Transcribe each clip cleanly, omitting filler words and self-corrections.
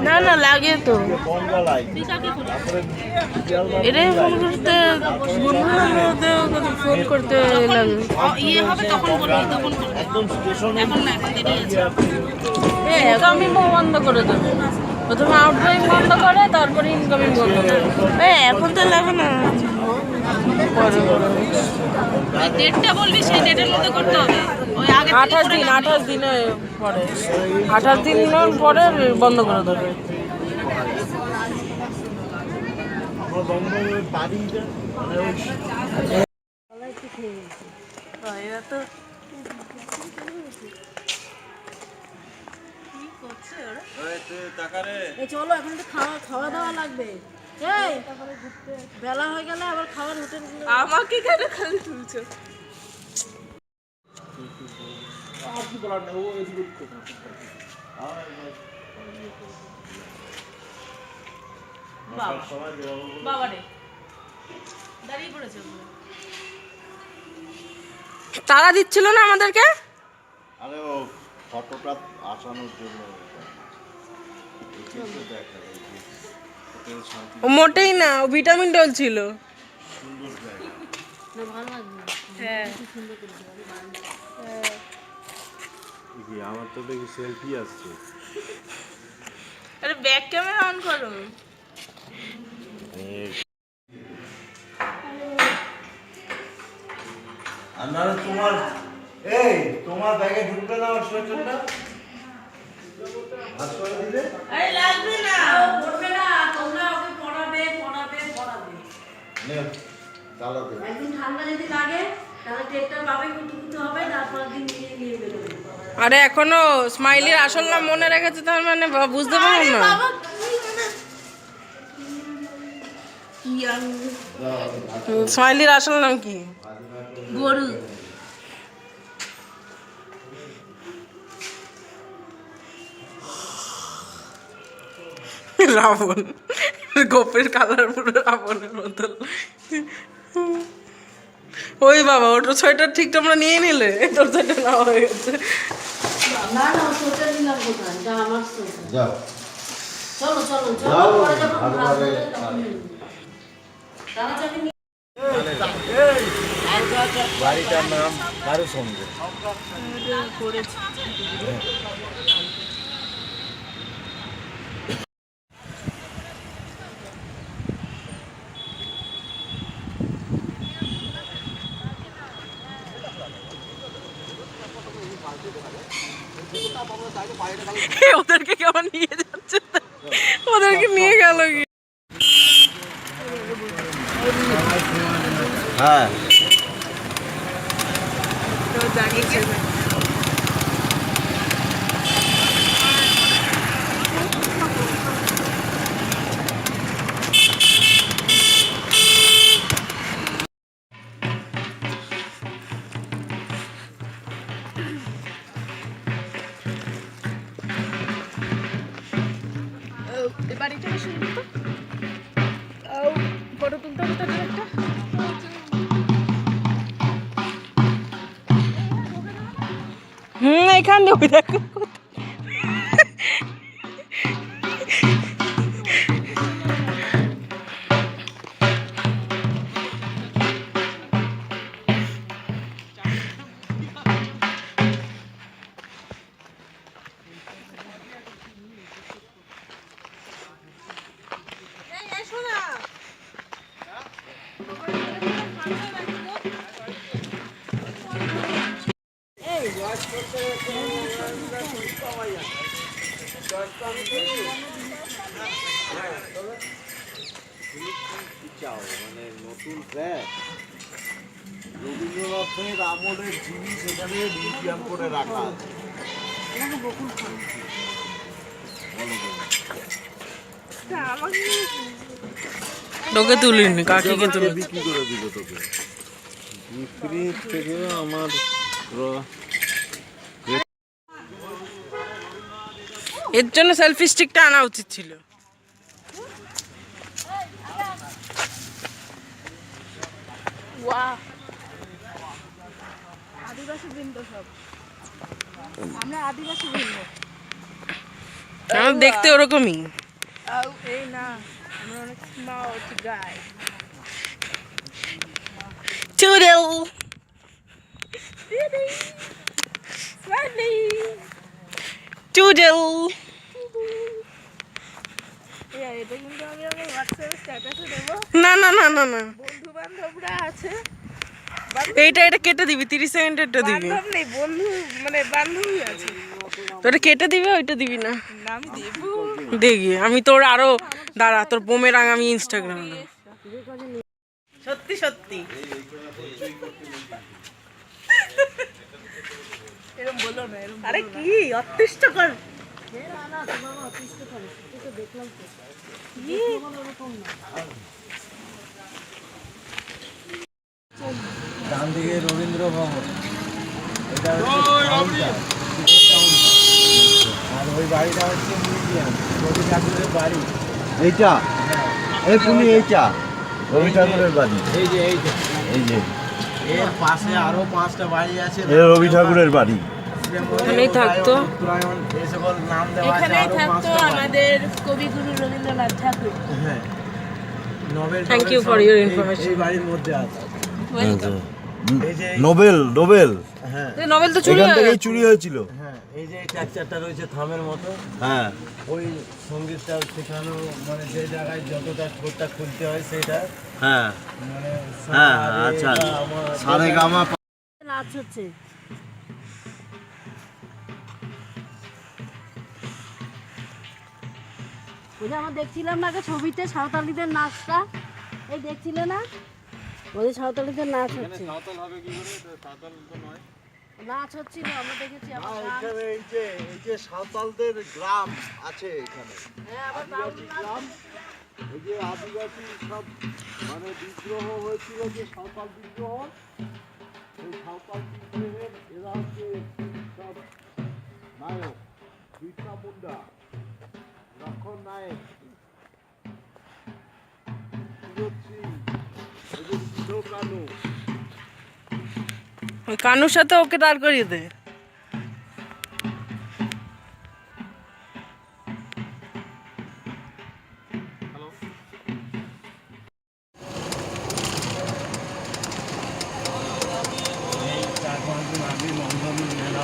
না না লাগে তো এটাই ফোন করতে ফোন করতে লাগে। ইনকামিং বন্ধ করে দেবে, প্রথমে আউটগোয়িং বন্ধ করে তারপরে ইনকামিং বন্ধ করে। এখন তো লাগে না, ডেটটা বলবি সেই ডেটের মধ্যে করতে হবে। 28 দিন, 28 দিনের পরে, 28 দিনের পরে বন্ধ করে দেবে। এরা তো চলো এখন তো খাওয়া দাওয়া লাগবে। এই বেলা হয়ে গেলে আবার খাওয়ার হোটেল আমাকে কেন খালি তুলছো? তারা দিচ্ছিল না আমাদেরকে, আরে ও ফটোটা আসানোর জন্য মোটেই না, ও ভিটামিন ডল ছিল। আমার তো দেখি সেলফি আসছে। আরে ব্যাক ক্যামেরা অন করো। আর তোমার তোমার ব্যাগে ঢুকবে না আমার সোয়েটারটা? ভাঁজ করে দিলে? আরে লাগবে না, পড়বে না, তোমরা ওকে পড়াবে। নে চালাতে। একদিন ঠান্ডা যদি লাগে তাহলে টেটটা পাবে, কুটুকুটু হবে, তারপর দিন নিয়ে বেরোবে। আরে এখনো স্মাইলির আসল নাম মনে রেখেছে, তার মানে বুঝতে পারো না। স্মাইলির আসল নাম কি? গরু। রাবণ, গোপের কালার পুরো রাবণের মতন। ওই বাবা, ওটা সোয়েটার ঠিক তোমরা নিয়ে নিলে, তোর সোয়েটার নেওয়া হয়ে গেছে। না না, সোয়েটার নিলাম কোথায়? এটা আমার সোয়েটার। যাও চলো চলো চলো, যাও, পরে যখন ভালোভাবে বাড়িটার নাম কারু সঙ্গে ওদেরকে কেমন নিয়ে যাচ্ছে, ওদেরকে নিয়ে গেল কি? হ্যাঁ বাড়িটা সুন্দর তো, ফটো তুলতে হবে তাদের একটা। এখান দিয়ে দেখো মানে নতুন ফ্ল্যাট, রবীন্দ্রনাথের আমলের জিনিস এখানে মিউজিয়াম করে রাখা আছে। তোকে তুলিনি, কাকিকে তুলি। বিক্রি করে দিব তোকে, বিক্রি থেকে আমার এর জন্য সেলফি স্টিকটা আনা উচিত ছিল। আদিবাসী দিন তো সব। আমরা আদিবাসী বলবো, দেখতে ওরকমই। এই না, আমরা অনেক স্মার্ট গাই। চুদেল চুদেল। এটা কিন্তু আমি আমার হোয়াটসঅ্যাপে স্ট্যাটাসে দেবো। না না না না না, বন্ধু বান্ধবরা আছে। এইটা কেটে দিবি, 30 সেকেন্ডেরটা দিবি। বান্ধব নেই, বন্ধু মানে বান্ধবী আছে। তোটা কেটে দিবি, ওইটা দিবি না। আমি দেব, দেখি আমি তোর আরো দাঁড়া, তোর বোমেরাং আমি ইনস্টাগ্রামে দেব। সত্যি সত্যি এরকম বলো না, এরকম। আরে কি অতিষ্ঠ কর। ডান দিকে রবীন্দ্র ভবন, এটা আর ওই বাড়িটা হচ্ছে মিউজিয়াম, রবি ঠাকুরের বাড়ি। এইটা এই তুমি এইটা রবি ঠাকুরের বাড়ি। এই যে এর পাশে আরো 5টা বাড়ি আছে, রবি ঠাকুরের বাড়ি। এখানেই থাকতো, এই সকল নাম দেওয়া আছে। এখানেই থাকতো আমাদের কবিগুরু রবীন্দ্রনাথ ঠাকুর। হ্যাঁ, Nobel. Thank you for your information. এই বাড়ির মধ্যে আছে নোবেল। হ্যাঁ, নোবেল তো চুরি এখান হয়ে থেকেই গেছে। চুরি হয়েছিল। হ্যাঁ, এই যে স্ট্রাকচারটা রয়েছে থামের মতো। হ্যাঁ, ওই সঙ্গীতটা শেখানো, মানে যে জায়গায় যতটা ঠোঁটটা খুলতে হয় সেটা, হ্যাঁ, মানে হ্যাঁ, আচ্ছা। সারেগামা নাচ হচ্ছে। ওই যে আমরা দেখছিলাম না আগে ছবিতে সাঁওতালিদের নাচটা, এই দেখছিলে না ওদের সাঁওতালিদের নাচ হচ্ছে। নাচ হচ্ছিল, আমরা দেখেছি। এখানে এই যে সাঁওতালদের গ্রাম আছে এখানে, হ্যাঁ, আবার আদিবাসী গ্রাম। এই যে আদিবাসী সব মানে বিদ্রোহ হয়েছিল, যে সাঁওতাল বিদ্রোহ, এই সাঁওতাল বিদ্রোহের এরা হচ্ছে সব নায়ক। বিরসা মুন্ডা, লক্ষণ নায়ক, সুরজ সিং, এই যে সিধু কানু। ওই কানুর সাথে ওকে দাঁড় করিয়ে দে। এই 4-5 দিন আগে লন্ডনে মেলা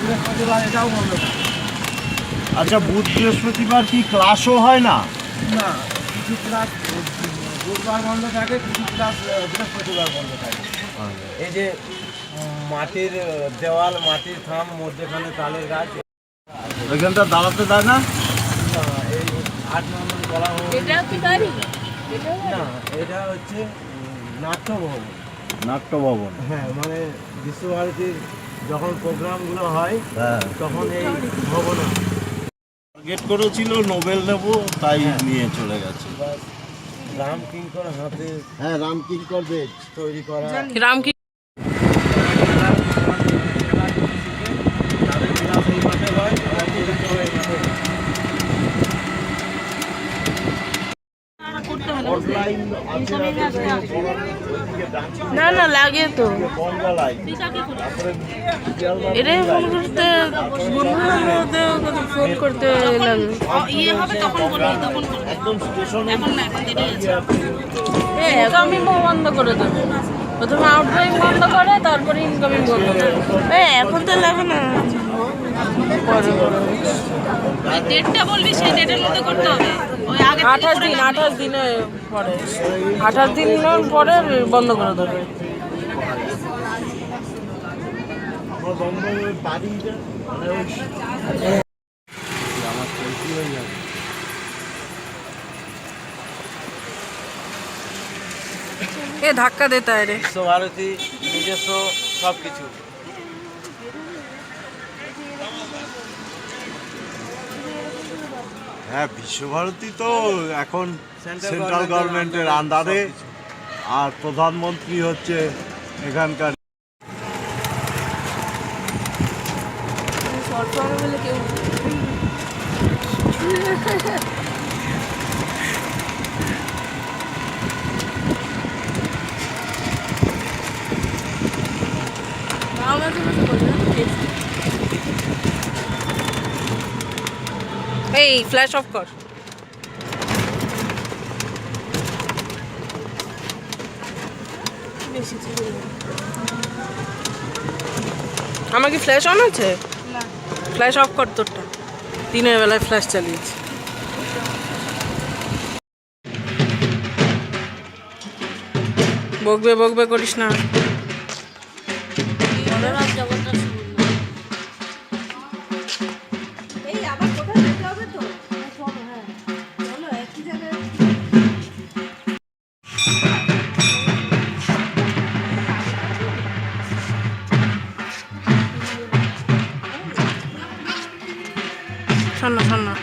বৃহস্পতিবার এটাও বন্ধ থাকে। আচ্ছা, বুধ বৃহস্পতিবার কি ক্লাসও হয় না? না, কিছু ক্লাস বুধবার বন্ধ থাকে, কিছু ক্লাস বৃহস্পতিবার বন্ধ থাকে। এই যে মাটির দেওয়াল, মাটির থাম, মধ্যেখানে তালের গাছ। ওইখানটা দাঁড়াতে দেয় না? এই 8 নম্বর বলা হোক। এটাও কি বাড়ি? না, এটা হচ্ছে নাট্যভবন। নাট্যভবন। হ্যাঁ, মানে বিশ্বভারতীর যখন প্রোগ্রামগুলো হয়, হ্যাঁ, তখন এই ভবনে টার্গেট করেছিল নোবেল নেব, তাই নিয়ে চলে গেছে। রাম কিঙ্কর হাতে হ্যাঁ, রামকিঙ্কর বেজ তৈরি করা। রাম কি তাদের ক্লাস এই মাঠে হয়, আর তৈরি করে এই মাঠে হয়। অনলাইন আছে, না না লাগে তো। বনগা লাইন, তারপরে এটাই ফোন করতে ফোন করতে লাগে। ইয়ে হবে তখন বলবি, তখন একদম স্টেশনে ইনকামিং বন্ধ করে দেবে। প্রথমে আউটগোয়িং বন্ধ করে, তারপরে ইনকামিং বন্ধ করে। এখন তো লাগে না, ডেটটা বলবি, সেই ডেটের মধ্যে করতে হবে। ওই আগে 28 দিনের পরে, 28 দিনের পরে বন্ধ করে দেবে। আমার বঙ্গবন্ধুর বাড়ি মানে আমার সেলফি হয়ে যাবে। এ ধাক্কা দেতা है রে। বিশ্বভারতী নিজস্ব সব কিছু। হ্যাঁ, বিশ্বভারতী তো এখন Central সেন্ট্রাল গভর্নমেন্টের আন্ডারে, আর প্রধানমন্ত্রী হচ্ছে এখানকার। বর্তমানে বলে কেউ এই ফ্ল্যাশ অফ কর। আমার কি ফ্ল্যাশ অন আছে? না, ফ্ল্যাশ অফ কর তোরটা। দিনের বেলায় ফ্ল্যাশ চালিয়েছি। বকবে বকবে করিস না। শোন না শোন না।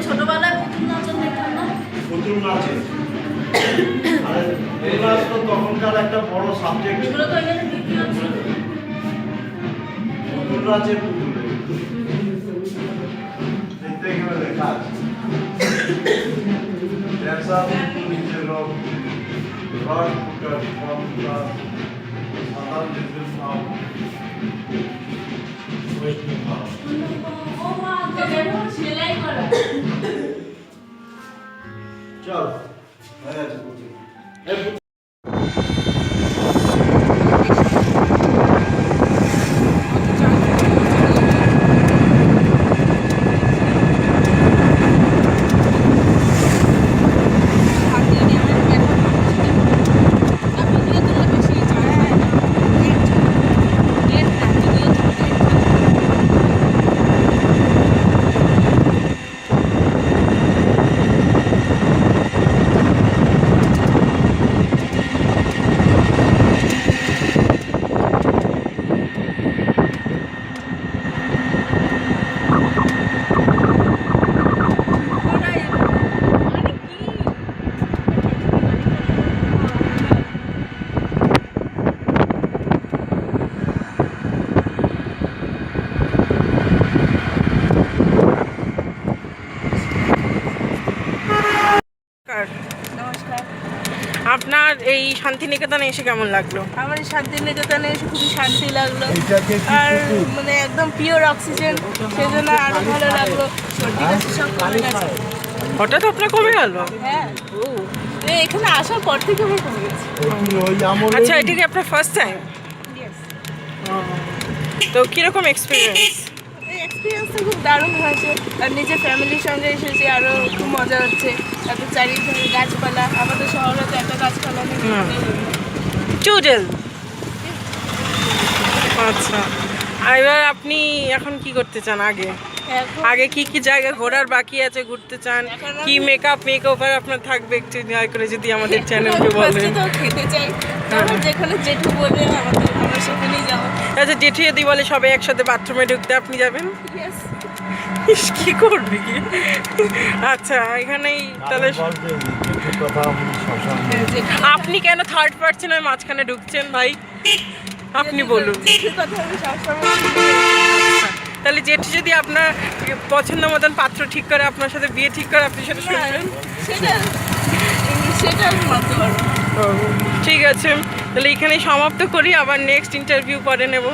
ছোটবেলায় পুতুল নাচন দেখতাম না? পুতুল নাচে আর এই নাচ তো তখনকার একটা বড় সাবজেক্ট। এগুলো তো এখানে বিক্রি হচ্ছে। পুতুল নাচে পুতুল দেখতে এখানে লেখা আছে dancer নিজের রড ফুটার ফর্মুলা সাধারণ ডিভিশন অফ ওয়েস্ট বেঙ্গল। ও মা, দেখো সেলাই করা। চল হয়ে গেছে পুতুল। নমস্কার। আপনার এই শান্তিনিকেতনে এসে কেমন লাগলো? আমার এই শান্তিনিকেতনে এসে খুবই শান্তি লাগলো, আর মানে একদম পিওর অক্সিজেন, সেজন্য আরো ভালো লাগলো। সর্দি কাশি সব কমে গেছে। হঠাৎ আপনার কমে গেল? হ্যাঁ, এখানে আসার পর থেকে আমার কমে গেছে। আচ্ছা, এটা কি আপনার ফার্স্ট টাইম? তো কিরকম এক্সপিরিয়েন্স? এক্সপিরিয়েন্সটা খুব দারুণ হয়েছে, আর নিজের ফ্যামিলির সঙ্গে এসেছি, আরও খুব মজা হচ্ছে। তারপর চারিদিকে গাছপালা, আমাদের শহরে তো একটা গাছপালা নেই। চুডেল। আচ্ছা, আর এবার আপনি এখন কি করতে চান? আগে কি কি জায়গা ঘোরার বাকি আছে, ঘুরতে চান? কি মেকওভার আপনার থাকবে, একটু দয়া করে যদি আমাদের চ্যানেলকে বলেন। খেতে চাই, যেখানে জেঠু বলে আমরা সেখানেই যাবো। আচ্ছা, জেঠু যদি বলে সবাই একসাথে বাথরুমে ঢুকতে, আপনি যাবেন? কি করবে কি? আচ্ছা, এখানেই তাহলে আপনি কেন থার্ড পার্সনের মাঝখানে ঢুকছেন ভাই? আপনি বলুন। তাহলে জেঠু যদি আপনার পছন্দ মতন পাত্র ঠিক করে, আপনার সাথে বিয়ে ঠিক করে, আপনি সেটা শুনবেন? সেটা মানতে পারবো। ঠিক আছে, তাহলে এখানেই সমাপ্ত করি, আবার নেক্সট ইন্টারভিউ পরে নেব।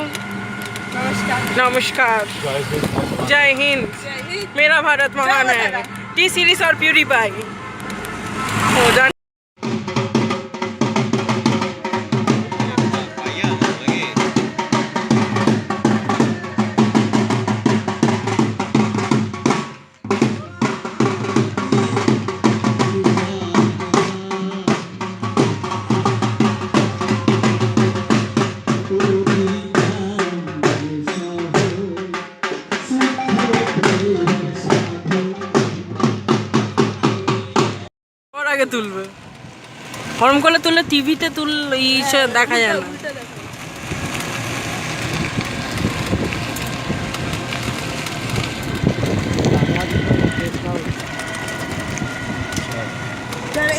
नमस्कार, जय हिंद, मेरा भारत महान है। टी सीरीज और प्यूरीफाई हो जाए। আগে তুলবে, গরম করলে তুললে টিভিতে দেখা যায় না।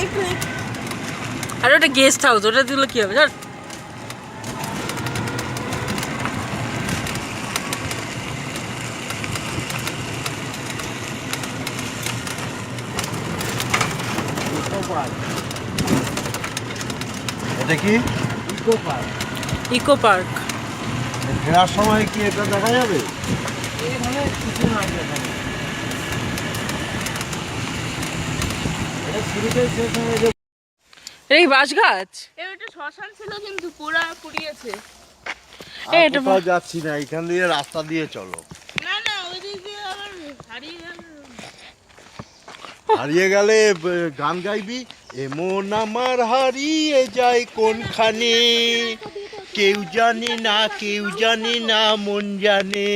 একটু আর ওটা গেস্ট হাউস, ওটা দিলে কি হবে জান? এটা কি ইকো পার্ক? Eco park. ফেরার সময় কি এটা দেখা যাবে? এখানে কিছু না এখানে, এটা শুরুতে শেষ হয়ে যাবে। এই বাঁশ গাছ। এটা শ্মশান ছিল কিন্তু পুরা পুড়িয়েছে। এটা কোথাও যাচ্ছি না, এখান দিয়ে রাস্তা দিয়ে চলো। না না ওই দিক দিয়ে আবার হারিয়ে গেল। হারিয়ে গেলে গান গাইবি, এমন আমার হারিয়ে যায় কোনখানে, কেউ জানে না কেউ জানে না মন জানে,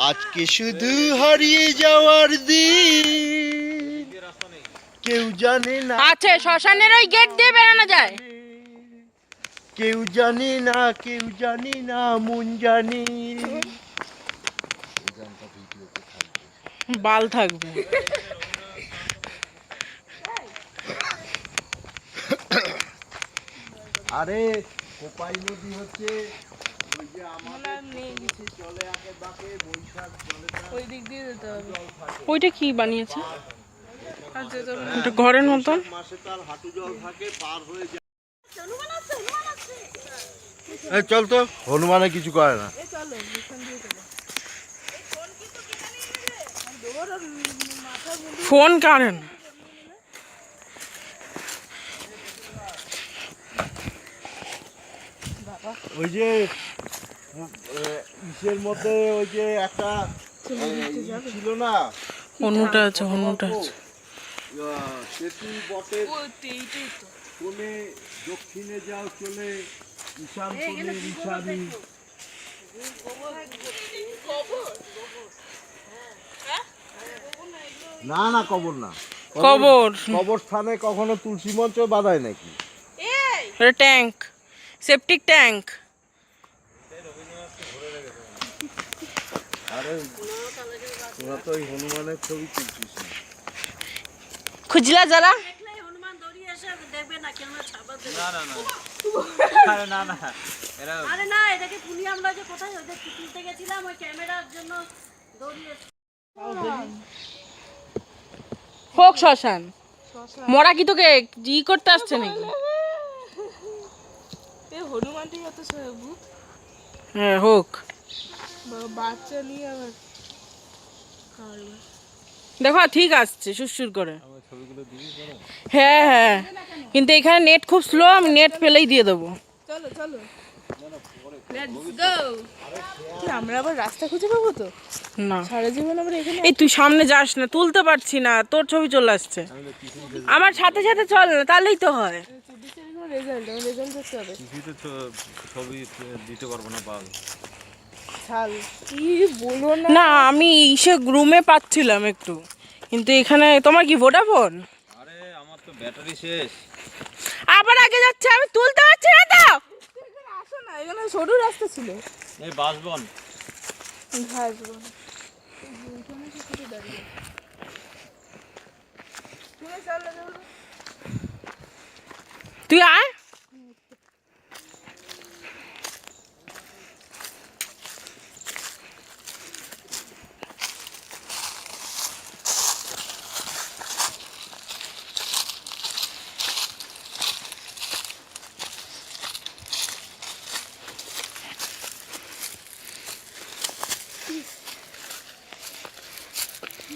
আজকে শুধু হারিয়ে যাওয়ার দিন, কেউ জানে না আছে শ্মশানের ওই গেট দিয়ে বেরানো যায়। কেউ জানে না কেউ জানে না মন জানে। বাল থাকবে। আরে কোপাই নদী হচ্ছে ওই যে আমাদের নেই কিছু, চলে আগে বাকে বৈশাখ চলে ওই দিক দিয়ে যেতে হবে। ওইটা কি বানিয়েছে? আচ্ছা চলো। এটা ঘরের মতন। মাসে তার হাঁটু জল থাকে, পার হয়ে যায়। এই চল তো, হনুমানে কিছু করে না। এ চলো এখান দিয়ে চলো। ফোন কারেন। ওই যে ইসের মধ্যে ওই যে একটা ছিল না, হনুটা আছে, হনুটা আছে। সেতু বটের ও এইটাই তো। কোণে দক্ষিণে যাও চলে, ঈশান কোণে ঈশানী। না না কবর না, কবর। কবরস্থানে কখনো তুলসী মঞ্চ বাঁধায় নাকি? এটা ট্যাঙ্ক, সেপটিক ট্যাঙ্ক। আরে তোরা তো ওই হনুমানের ছবি তুলছিস না। খুঁজলা যারা দেখলে হনুমান দৌড়িয়ে এসে দেখবে না কেন ছাপা দেবে। আরে না এটাকে পুনি আমরা যে কোথায় ওই যে তুলতে গেছিলাম ওই ক্যামেরার জন্য দৌড়িয়ে এসে। হোক শ্মশান। মরা কি তোকে ই করতে আসছে নাকি? এ হনুমান থেকে এত ভূত, হ্যাঁ হোক। বাচ্চা নিয়ে আবার কারবার। দেখো ঠিক আসছে সুরসুর করে। হ্যাঁ হ্যাঁ, কিন্তু এখানে নেট খুব স্লো, আমি নেট পেলেই দিয়ে দেবো। চলো চলো লেটস গো। কি আমরা আবার রাস্তা খুঁজে পাবো তো? না সারা জীবন আমরা এখানে। এই তুই সামনে যাস না, তুলতে পারছি না, তোর ছবি চলে আসছে। আমার সাথে সাথে চল না, তাহলেই তো হয়। রেজাল্ট আমার রেজাল্ট দেখতে হবে। ছবি দিতে পারবো না বাল। ছাল কি বলো না। না আমি ইসে রুমে পাচ্ছিলাম একটু, কিন্তু এখানে তোমার কি ভোডাফোন? আরে আমার তো ব্যাটারি শেষ। আবার আগে যাচ্ছে, আমি তুলতে পারছি না তো। এখানে আসো না, এখানে সরু রাস্তা ছিল। এই বাসবন ঘাসবো এখানে সে কোথায় দাঁড়িয়ে। তুমি চলো চলো। তুই আয়।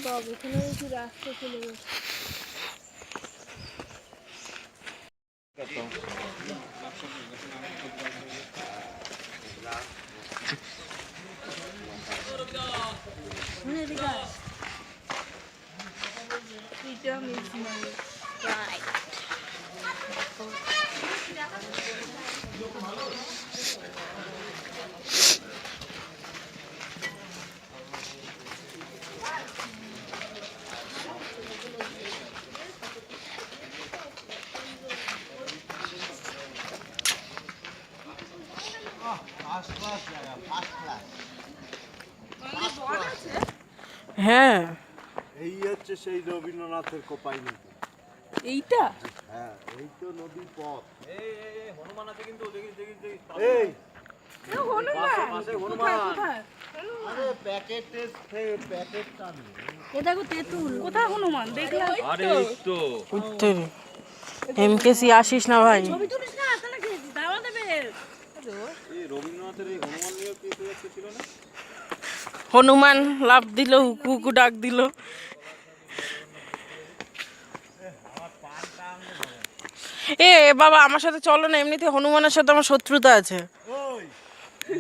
বাবু এখানে কি রাস্তা চলে গেছে। Freedom is my right. হ্যাঁ এই হচ্ছে সেই রবীন্দ্রনাথের কোপাই নদী। এইটা হ্যাঁ এই তো নদীর পথ। হনুমান আছে কিন্তু এই হনুমান কোথায় আরে প্যাকেটের প্যাকেট টান। এ দেখো তেঁতুল। কোথায় হনুমান দেখলাম আরে এই তো উত্তরে এমকেসি আসিস না ভাই। ছবি তুলিস না, তাহলে দাওয়া দেবে। এই রবীন্দ্রনাথের এই হনুমান নিয়ে কি একটা ছিল না? হনুমান লাফ দিল, হুকু হুকু ডাক দিল। এ বাবা আমার সাথে চলো না, এমনিতে হনুমানের সাথে আমার শত্রুতা আছে। ওই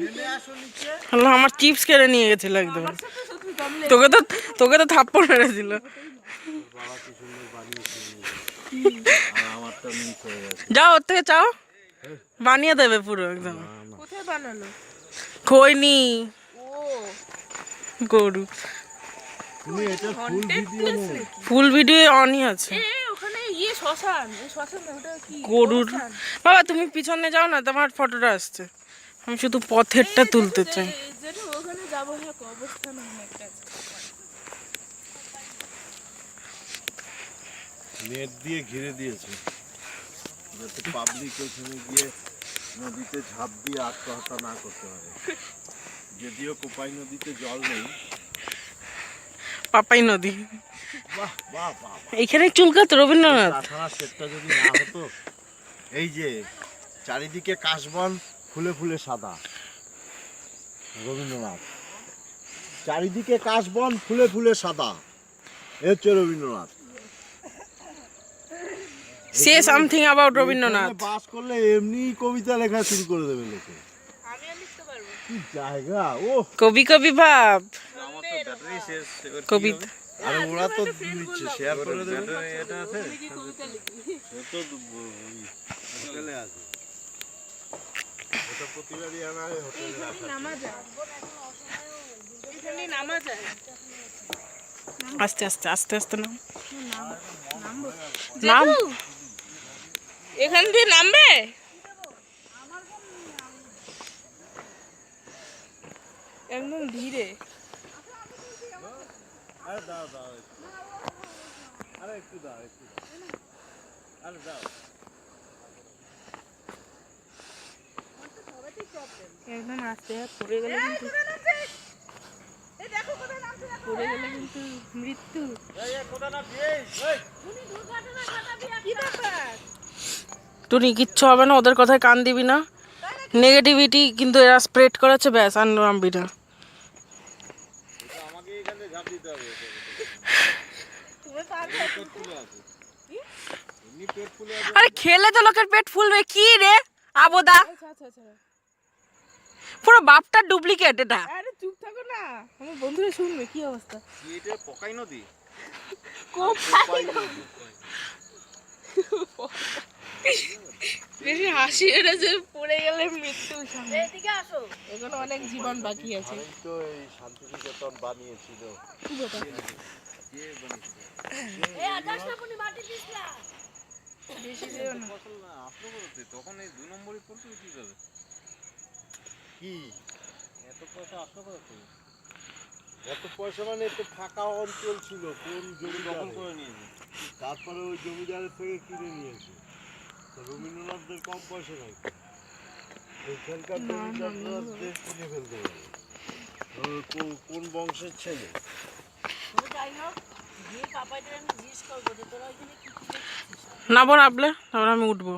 নেমে আসো নিচে। আল্লাহ, আমার চিপস কেড়ে নিয়ে গেছিল একদম। তোকে তো থাপ্পড় মেরে দিল। আর আমারটা মিস হয়ে গেছে। যাও ওর থেকে চাও, বানিয়ে দেবে পুরো একদম। কোথায় বানালো খৈনি ও গরু। তুমি এটা ফুল ভিডিও নে। ফুল ভিডিও অনই আছে। ওখানে ইয়ে শ্মশান এই শ্মশান ওটা কি গরুর শ্মশান। বাবা তুমি পিছনে যাও না, তোমার ফটোটা আসছে। আমি শুধু পথেরটা তুলতে চাই। যেটা ওখানে যাবো হ্যাঁ অবস্থান একটা নেট দিয়ে ঘিরে দিয়েছে যাতে পাবলিক ওখানে গিয়ে নদীতে ঝাঁপ দিয়ে আত্মহত্যা না করতে পারে। যদিও কোপাই নদীতে জল নেই। পাপাই নদী বাহ বাহ বাহ। এইখানে চুলকাতো রবীন্দ্রনাথ। তাছাড়া সেটটা যদি না হতো, এই যে চারিদিকে কাশবন ফুলে ফুলে সাদা, রবীন্দ্রনাথ চারিদিকে কাশবন ফুলে ফুলে সাদা, এ হচ্ছে Rabindranath. Say something about Rabindranath. এখানে বাস করলে এমনি কবিতা লেখা শুরু করে দেবে লোকে। আমিও লিখতে পারবো কি জায়গা ও। কবি কবি ভাব আমার তো ব্যাটারি শেষ। এবার কি কবিতা। আরে ওরা তো নিচ্ছে, শেয়ার করে দেবে। ব্যাটারি এটা আছে? কি কবিতা লিখবি সে তো হোটেলে আছে, ওটা প্রতিবারই আনা হয় হোটেলে রাখা। নামা যায় এখানে নামা যায় আস্তে আস্তে আস্তে আস্তে নাম নাম। জেঠু, এখান দিয়ে নামবে একদম ধীরে আরে দাও দাও একটু। আরে একটু দাও একটু দাও। আরে দাও। একদম আস্তে পড়ে গেলে কিন্তু পড়ে গেলে কিন্তু মৃত্যু কি ব্যাপার টুনি কিচ্ছু হবে না, ওদের কথায় কান দিবি না। নেগেটিভিটি কিন্তু এরা স্প্রেড করেছে, ব্যাস আর নামবি না। আমাকে এখানে ঝাঁপ দিতে হবে। তুমি পারবে পেট ফুলে আছে। এমনি পেট ফুলে আছে। আরে খেলে তো লোকের পেট ফুলবে কি রে আবোদা, আচ্ছা আচ্ছা আচ্ছা পুরো বাপটার ডুপ্লিকেট এটা। আরে চুপ থাকো না, আমার বন্ধুরা শুনবে কি অবস্থা কি এটা পকাই নদী? বেশি হাসি এটা যে পড়ে গেলে মৃত্যু সামনে। এদিকে আসো। এখনো অনেক জীবন বাকি আছে এই তো এই শান্তিনিকেতন বানিয়েছিল। এই আকাশ না পুনি মাটি দিস না। বেশি দিও না ফসল না আসলো করতে, তখন এই 2 নম্বরই পড়তে কি যাবে? কি এত পয়সা আসলো করতে এত পয়সা মানে একটু ফাঁকা অঞ্চল ছিল কোন জমি দখল করে নিয়েছে। তারপরে ওই জমিদারের থেকে কিনে নিয়েছে। তো রবীন্দ্রনাথদের কম পয়সা নাই, এখানকার জমিদাররা দেশ কিনে ফেলতে পারে। কোন বংশের ছেলে? তো যাই হোক, গিয়ে পাপাইদের আমি জিজ্ঞেস করবো যে তোরা ওইখানে কি কি দেখছিস। নাবো নাবলে তারপর আমি উঠবো।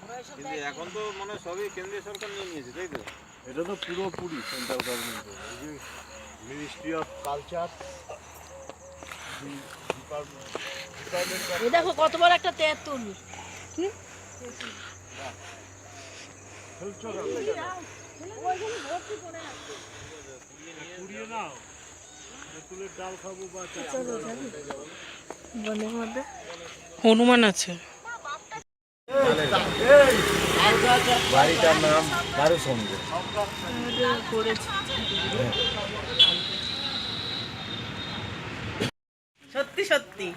আমরা এসব কিন্তু এখন তো মানে সবই কেন্দ্রীয় সরকার নিয়ে নিয়েছে, তাই তো? এটা তো পুরোপুরি সেন্ট্রাল গভর্নমেন্টের। এই যে মিনিস্ট্রি অফ কালচার, ডিপার্টমেন্ট এই দেখো কত বড় একটা তেঁতুল। খেলছো না ওইখানে ভর্তি করে আছে। পুড়িয়ে নাও, তেঁতুলের ডাল খাবো বা বনের মধ্যে হনুমান আছে। বাড়িটার নাম দারুসঙ্গ। করেছি সত্যি সত্যি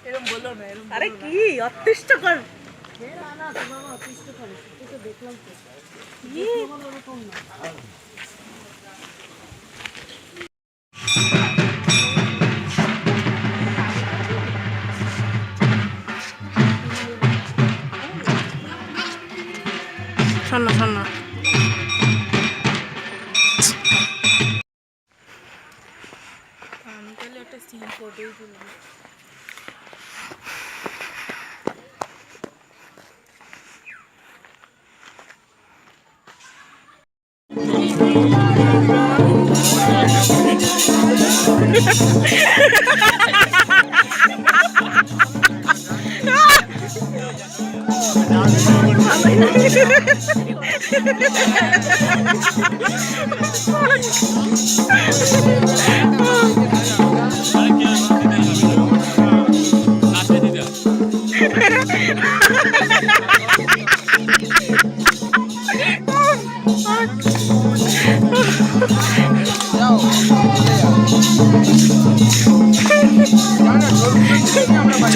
এরকম বলো না এরকম আরে কি অতিষ্ঠ কর। না না তোমার অতিষ্ঠ করে, তুই তো দেখলাম তো। এরকম না। শোনো শোনো আমি তাহলে একটা সিন ফটোই তুলবো।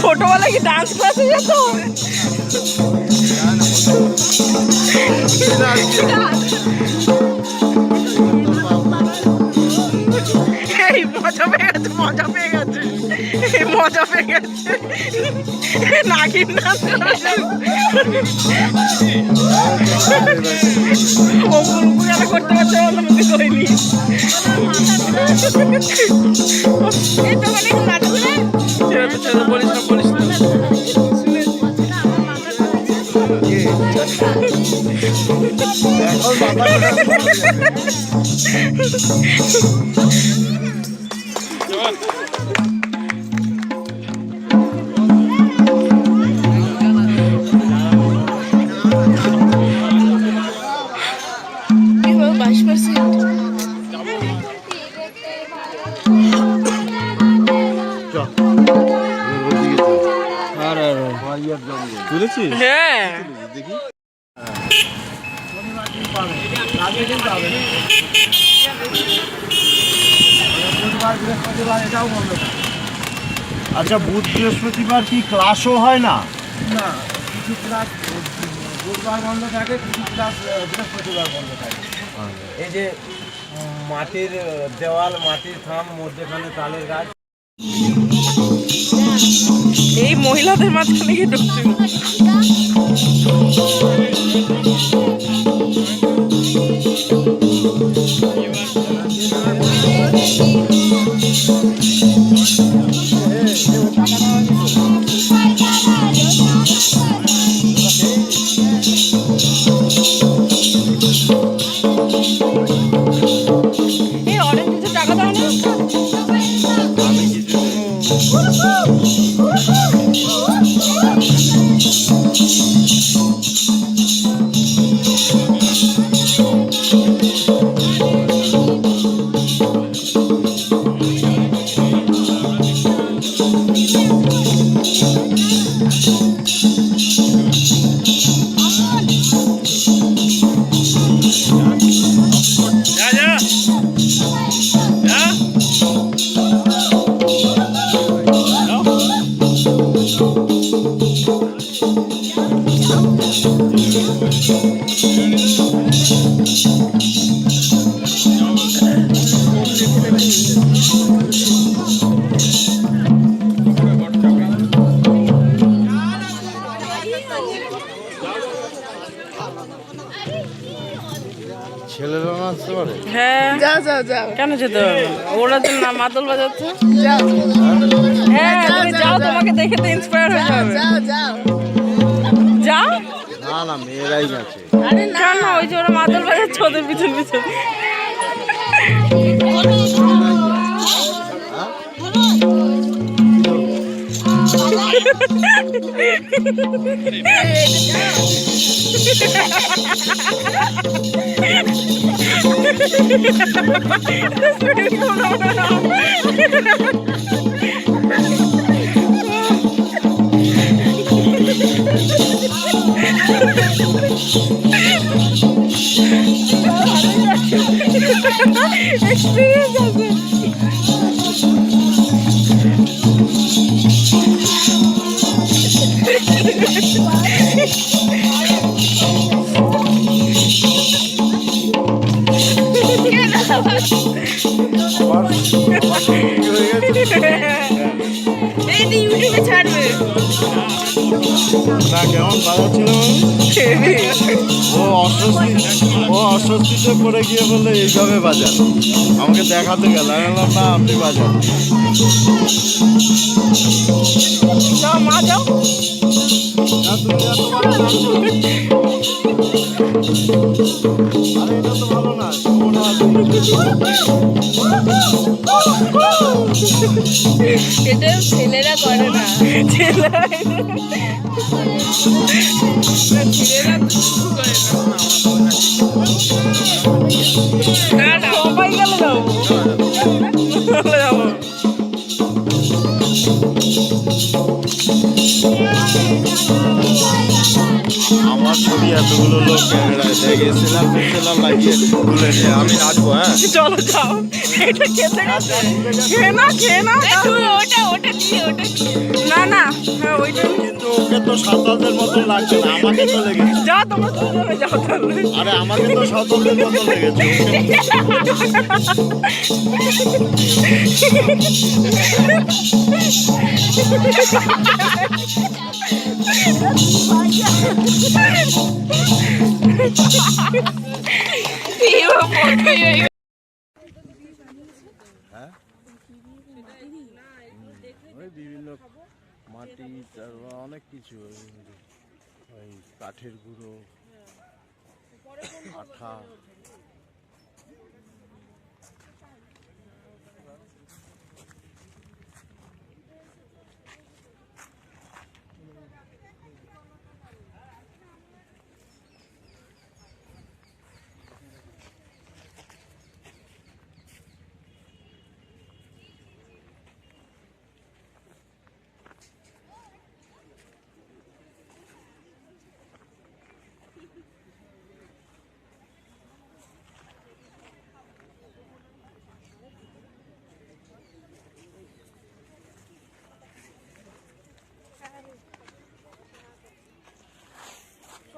ছোটবেলায় কি ডান্স ক্লাসে যেত? এই মজা পেয়ে গেছে, মজা পেয়ে গেছে, মজা পেয়ে গেছে। নাগিন নাচ করতে পারছে মধ্যে করিনি। বলিস না বলিস না। তুলেছিস? হ্যাঁ দেখি আচ্ছা, বুধ বৃহস্পতিবার কি ক্লাসও হয় না? না, কিছু ক্লাস বুধবার বন্ধ থাকে, কিছু ক্লাস বৃহস্পতিবার বন্ধ থাকে। এই যে মাটির দেওয়াল, মাটির থাম, মধ্যেখানে তালের গাছ। এই মহিলাদের মাঝখানে গিয়ে ঢুকছি। এই অনেক কিছু টাকা দাও না। ছেলেরা নাচতে পারে? হ্যাঁ যাও যাও যাও কেন যেতে হবে না? ওরা তো না মাদল বাজাচ্ছে। যাও হ্যাঁ তুমি যাও, তোমাকে দেখে তো ইন্সপায়ার হয়ে যাবে। যাও যাও। যাও না না, মেয়েরাই নাচে। আরে না, কেন? ওই যে ওরা মাদল বাজাচ্ছে ওদের পিছন পিছন। এক্সপিরিয়েন্স আছে। আমার না কেমন বাজাচ্ছিল ও অস্বস্তিতে পড়ে গিয়ে বললে এইভাবে বাজান, আমাকে দেখাতে গেল, আমি বললাম না আপনি বাজান। যাও মা যাও। না, তুমি এত ভালো নাচো। আরে এটা তো ভালো না, ওটা এটা ছেলেরা করে না, ছেলেরা তো শুরু করে না। না সবাই গেলে যাবো, যাবো। আমার ছবি এতগুলো লোক ক্যামেরায় দেখেছিলাম, ফেসেলাম লাগিয়ে তুলে নিয়ে আমি নাচবো। হ্যাঁ চলো যাও, এটা খেতে গেছে, খেয়ে না খেয়ে না। ওটা ওটা দিয়ে ওটা দিয়ে না না, হ্যাঁ ওইটা কিন্তু ওকে তো সাঁতারদের মতন লাগছে না, আমাকে তো লেগেছে। যা, তোমরা দুজনে যাও তাহলে। আরে আমাকে তো সাঁতারদের মতন লেগেছে। ওই বিভিন্ন মাটি, তারপর অনেক কিছু, ওই কাঠের গুঁড়ো, আঠা।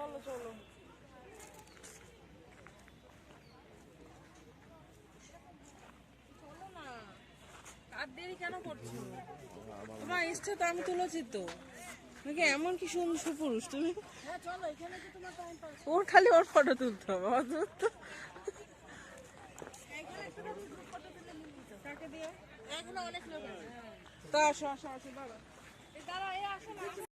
চলো চলো। চলো না, আর দেরি কেন করছো? তোমার ইচ্ছে তো আমি তুলেছি তো, নাকি এমন কি সুন্দর সুপুরুষ তুমি? ওর খালি ওর ফটো তুলতে হবে, আমার তুলতে কাকে দিয়ে? তা আসো আসো আসো, দাঁড়া, দাঁড়া, আসো না।